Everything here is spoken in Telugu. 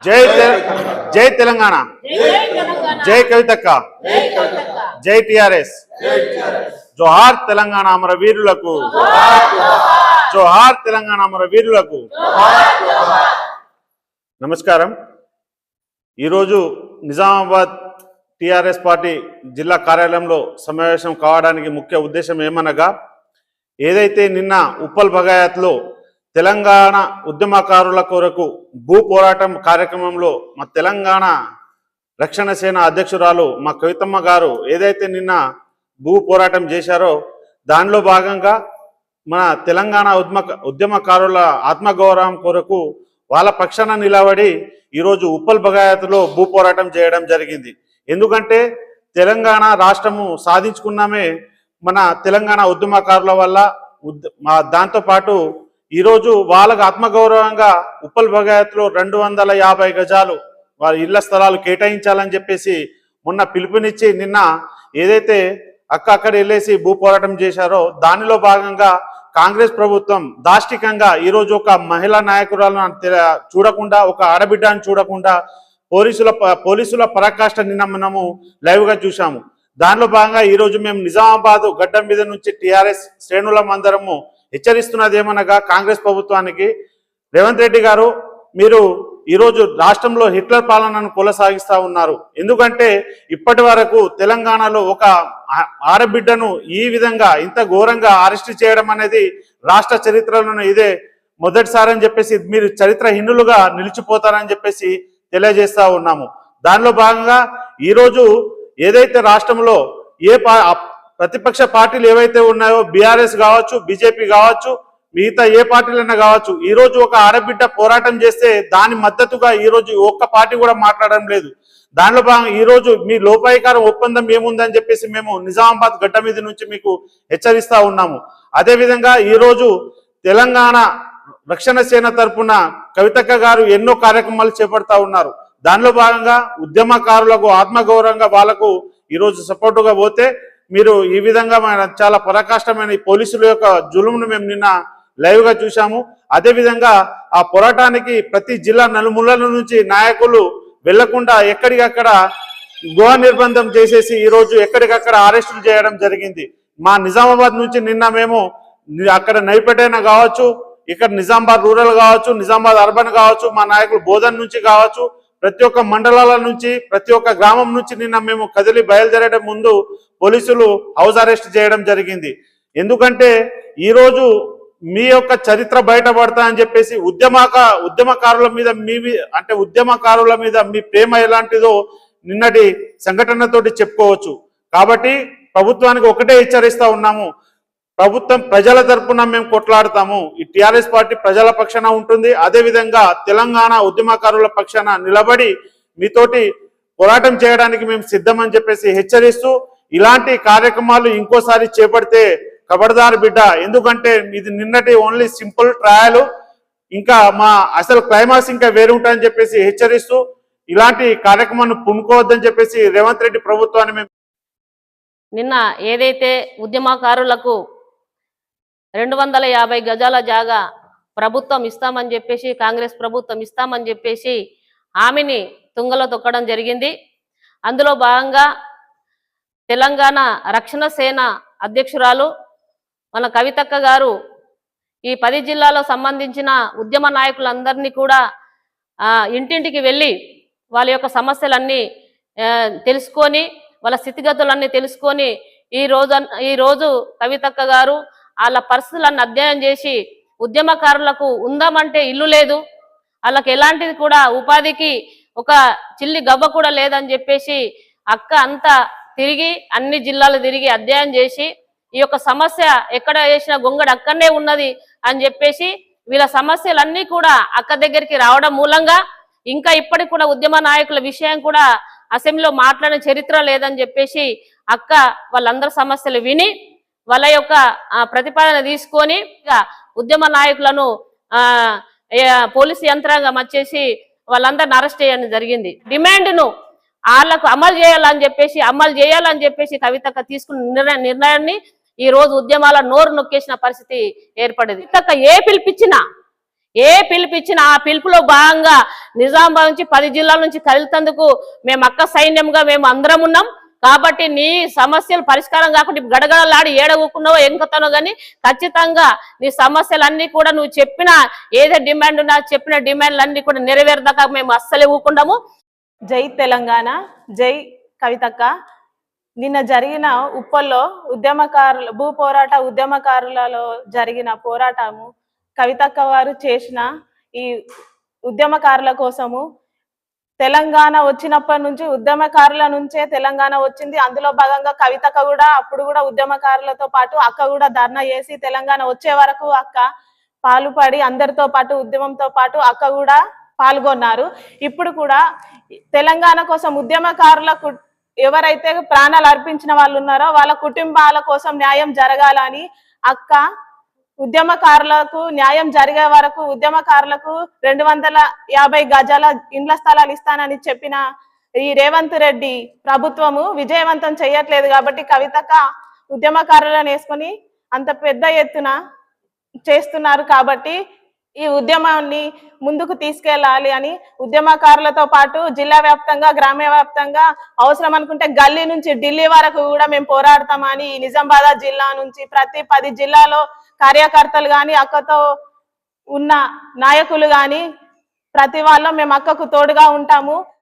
జై తెలంగాణ, జై కవితక్క, జై టిఆర్ఎస్, జోహార్ తెలంగాణ అమరవీరులకు, జోహార్ తెలంగాణ అమరవీరులకు. నమస్కారం. ఈరోజు నిజామాబాద్ టిఆర్ఎస్ పార్టీ జిల్లా కార్యాలయంలో సమావేశం కావడానికి ముఖ్య ఉద్దేశం ఏమనగా, ఏదైతే నిన్న ఉప్పల్ బగాయత్లో తెలంగాణ ఉద్యమకారుల కొరకు భూ పోరాటం కార్యక్రమంలో మా తెలంగాణ రక్షణ సేన అధ్యక్షురాలు మా కవితమ్మ గారు ఏదైతే నిన్న భూ పోరాటం చేశారో, దానిలో భాగంగా మన తెలంగాణ ఉద్యమకారుల ఆత్మగౌరవం కొరకు వాళ్ళ పక్షాన నిలబడి ఈరోజు ఉప్పల్ బగాయత్లో భూ పోరాటం చేయడం జరిగింది. ఎందుకంటే తెలంగాణ రాష్ట్రము సాధించుకున్నామే మన తెలంగాణ ఉద్యమకారుల వల్ల. దాంతోపాటు ఈరోజు వాళ్ళకు ఆత్మగౌరవంగా ఉప్పల్ బగాయత్లో 250 గజాలు వారి ఇళ్ల స్థలాలు కేటాయించాలని చెప్పేసి మొన్న పిలుపునిచ్చి నిన్న ఏదైతే అక్కడ వెళ్ళేసి భూ పోరాటం చేశారో, దానిలో భాగంగా కాంగ్రెస్ ప్రభుత్వం దాష్టికంగా ఈరోజు ఒక మహిళా నాయకురాలను చూడకుండా, ఒక ఆడబిడ్డను చూడకుండా పోలీసుల పరాకాష్ట నిన్న మనము లైవ్గా చూసాము. దానిలో భాగంగా ఈరోజు మేము నిజామాబాద్ గడ్డ మీద నుంచి టిఆర్ఎస్ శ్రేణులం అందరము హెచ్చరిస్తున్నది ఏమనగా, కాంగ్రెస్ ప్రభుత్వానికి, రేవంత్ రెడ్డి గారు మీరు ఈరోజు రాష్ట్రంలో హిట్లర్ పాలనను కొనసాగిస్తూ ఉన్నారు. ఎందుకంటే ఇప్పటి వరకు తెలంగాణలో ఒక ఆడబిడ్డను ఈ విధంగా ఇంత ఘోరంగా అరెస్ట్ చేయడం అనేది రాష్ట్ర చరిత్రలోనే ఇదే మొదటిసారి అని చెప్పేసి మీరు చరిత్రహీనులుగా నిలిచిపోతారని చెప్పేసి తెలియజేస్తా ఉన్నాము. దానిలో భాగంగా ఈరోజు ఏదైతే రాష్ట్రంలో ప్రతిపక్ష పార్టీలు ఏవైతే ఉన్నాయో, బీఆర్ఎస్ కావచ్చు, బీజేపీ కావచ్చు, మిగతా ఏ పార్టీలైనా కావచ్చు, ఈరోజు ఒక ఆడబిడ్డ పోరాటం చేస్తే దాని మద్దతుగా ఈరోజు ఒక్క పార్టీ కూడా మాట్లాడడం లేదు. దానిలో భాగంగా ఈరోజు మీ లోపాయికారం ఒప్పందం ఏముందని చెప్పేసి మేము నిజామాబాద్ గడ్డ మీద నుంచి మీకు హెచ్చరిస్తా ఉన్నాము. అదేవిధంగా ఈరోజు తెలంగాణ రక్షణ సేన తరఫున కవితక్క గారు ఎన్నో కార్యక్రమాలు చేపడతా ఉన్నారు. దానిలో భాగంగా ఉద్యమకారులకు ఆత్మగౌరవంగా వాళ్ళకు ఈరోజు సపోర్టుగా పోతే మీరు ఈ విధంగా చాలా పరాకాష్టమైన ఈ పోలీసుల యొక్క జులుమును మేము నిన్న లైవ్గా చూసాము. అదేవిధంగా ఆ పోరాటానికి ప్రతి జిల్లా నలుమూలల నుంచి నాయకులు వెళ్లకుండా ఎక్కడికక్కడ గృహ నిర్బంధం చేసేసి ఈరోజు ఎక్కడికక్కడ అరెస్టులు చేయడం జరిగింది. మా నిజామాబాద్ నుంచి నిన్న మేము అక్కడ నైపేటైనా కావచ్చు, ఇక్కడ నిజామాబాద్ రూరల్ కావచ్చు, నిజామాబాద్ అర్బన్ కావచ్చు, మా నాయకులు బోధన్ నుంచి కావచ్చు, ప్రతి ఒక్క మండలాల నుంచి, ప్రతి ఒక్క గ్రామం నుంచి నిన్న మేము కదిలి బయలుదేరడం ముందు పోలీసులు హౌస్ అరెస్ట్ చేయడం జరిగింది. ఎందుకంటే ఈరోజు మీ యొక్క చరిత్ర బయటపడతా అని చెప్పేసి ఉద్యమకారుల మీద మీ ప్రేమ ఎలాంటిదో నిన్నటి సంఘటనతోటి చెప్పుకోవచ్చు. కాబట్టి ప్రభుత్వానికి ఒకటే హెచ్చరిస్తా ఉన్నాము, ప్రభుత్వం ప్రజల తరపున మేము కొట్లాడతాము. ఈ టిఆర్ఎస్ పార్టీ ప్రజల పక్షాన ఉంటుంది. అదేవిధంగా తెలంగాణ ఉద్యమకారుల పక్షాన నిలబడి మీతోటి పోరాటం చేయడానికి మేము సిద్ధమని చెప్పేసి హెచ్చరిస్తూ, ఇలాంటి కార్యక్రమాలు ఇంకోసారి చేపడితే ఖబర్దార్ బిడ్డ. ఎందుకంటే ఇది నిన్నటి ఓన్లీ సింపుల్ ట్రయల్, ఇంకా మా అసలు క్లైమాక్స్ ఇంకా వేరు ఉంటాయని చెప్పేసి హెచ్చరిస్తూ, ఇలాంటి కార్యక్రమాన్ని పునుకోవద్దని చెప్పేసి రేవంత్ రెడ్డి ప్రభుత్వాన్ని మేము నిన్న ఏదైతే ఉద్యమకారులకు 250 గజాల జాగా ప్రభుత్వం ఇస్తామని చెప్పేసి, కాంగ్రెస్ ప్రభుత్వం ఇస్తామని చెప్పేసి హామీని తుంగలో తొక్కడం జరిగింది. అందులో భాగంగా తెలంగాణ రక్షణ సేన అధ్యక్షురాలు మన కవితక్క గారు ఈ 10 జిల్లాలో సంబంధించిన ఉద్యమ నాయకులందరినీ కూడా ఇంటింటికి వెళ్ళి వాళ్ళ యొక్క సమస్యలన్నీ తెలుసుకొని, వాళ్ళ స్థితిగతులన్నీ తెలుసుకొని ఈరోజు కవితక్క గారు వాళ్ళ పరిస్థితులన్నీ అధ్యయనం చేసి, ఉద్యమకారులకు ఉందామంటే ఇల్లు లేదు, వాళ్ళకి ఎలాంటిది కూడా ఉపాధికి ఒక చిల్లి గబ్బ కూడా లేదని చెప్పేసి అక్క అంతా తిరిగి అన్ని జిల్లాలు తిరిగి అధ్యయనం చేసి, ఈ యొక్క సమస్య ఎక్కడ చేసిన గొంగడు అక్కడనే ఉన్నది అని చెప్పేసి వీళ్ళ సమస్యలన్నీ కూడా అక్క దగ్గరికి రావడం మూలంగా ఇంకా ఇప్పటికి కూడా ఉద్యమ నాయకుల విషయం కూడా అసెంబ్లీలో మాట్లాడిన చరిత్ర లేదని చెప్పేసి అక్క వాళ్ళందరి సమస్యలు విని వాళ్ళ యొక్క ప్రతిపాదన తీసుకొని ఉద్యమ నాయకులను పోలీసు యంత్రాంగం వచ్చేసి వాళ్ళందరిని అరెస్ట్ చేయడం జరిగింది. డిమాండ్ను వాళ్ళకు అమలు చేయాలని చెప్పేసి కవితక్క తీసుకున్న నిర్ణయాన్ని ఈ రోజు ఉద్యమాల నోరు నొక్కేసిన పరిస్థితి ఏర్పడింది. కవితక్క ఏ పిలిపించినా ఏ పిలుపు ఇచ్చినా ఆ పిలుపులో భాగంగా నిజామాబాద్ నుంచి 10 జిల్లాల నుంచి కదిలితందుకు మేము అక్క సైన్యంగా మేము అందరం ఉన్నాం. కాబట్టి నీ సమస్యలు పరిష్కారం కాకుండా గడగడలాడి ఏడవుకున్నావో ఎంకుతానో గానీ ఖచ్చితంగా నీ సమస్యలన్నీ కూడా నువ్వు చెప్పిన ఏదే డిమాండ్ ఉన్నా చెప్పిన డిమాండ్లన్నీ కూడా నెరవేరదాకా మేము అస్సలే ఊకుండాము. జై తెలంగాణ, జై కవితక్క. నిన్న జరిగిన ఉప్పల్లో భూ పోరాట ఉద్యమకారులలో జరిగిన పోరాటము కవితక్క వారు చేసిన ఈ ఉద్యమకారుల కోసము. తెలంగాణ వచ్చినప్పటి నుంచి ఉద్యమకారుల నుంచే తెలంగాణ వచ్చింది. అందులో భాగంగా కవితక్క కూడా అప్పుడు కూడా ఉద్యమకారులతో పాటు అక్క కూడా ధర్నా చేసి తెలంగాణ వచ్చే వరకు అక్క పాలుపడి అందరితో పాటు ఉద్యమంతో పాటు అక్క కూడా పాల్గొన్నారు. ఇప్పుడు కూడా తెలంగాణ కోసం ఉద్యమకారులకు ఎవరైతే ప్రాణాలు అర్పించిన వాళ్ళు ఉన్నారో వాళ్ళ కుటుంబాల కోసం న్యాయం జరగాలని అక్క ఉద్యమకారులకు న్యాయం జరిగే వరకు ఉద్యమకారులకు 250 గజాల ఇండ్ల స్థలాలు ఇస్తానని చెప్పిన ఈ రేవంత్ రెడ్డి ప్రభుత్వము విజయవంతం చేయట్లేదు. కాబట్టి కవితక్క ఉద్యమకారులను వేసుకొని అంత పెద్ద ఎత్తున చేస్తున్నారు. కాబట్టి ఈ ఉద్యమాన్ని ముందుకు తీసుకెళ్లాలి అని ఉద్యమకారులతో పాటు జిల్లా వ్యాప్తంగా గ్రామీణ వ్యాప్తంగా అవసరం అనుకుంటే గల్లీ నుంచి ఢిల్లీ వరకు కూడా మేము పోరాడతామని నిజామాబాద్ జిల్లా నుంచి ప్రతి 10 జిల్లాలో కార్యకర్తలు కానీ అక్కతో ఉన్న నాయకులు కానీ ప్రతి వాళ్ళు మేము అక్కకు తోడుగా ఉంటాము.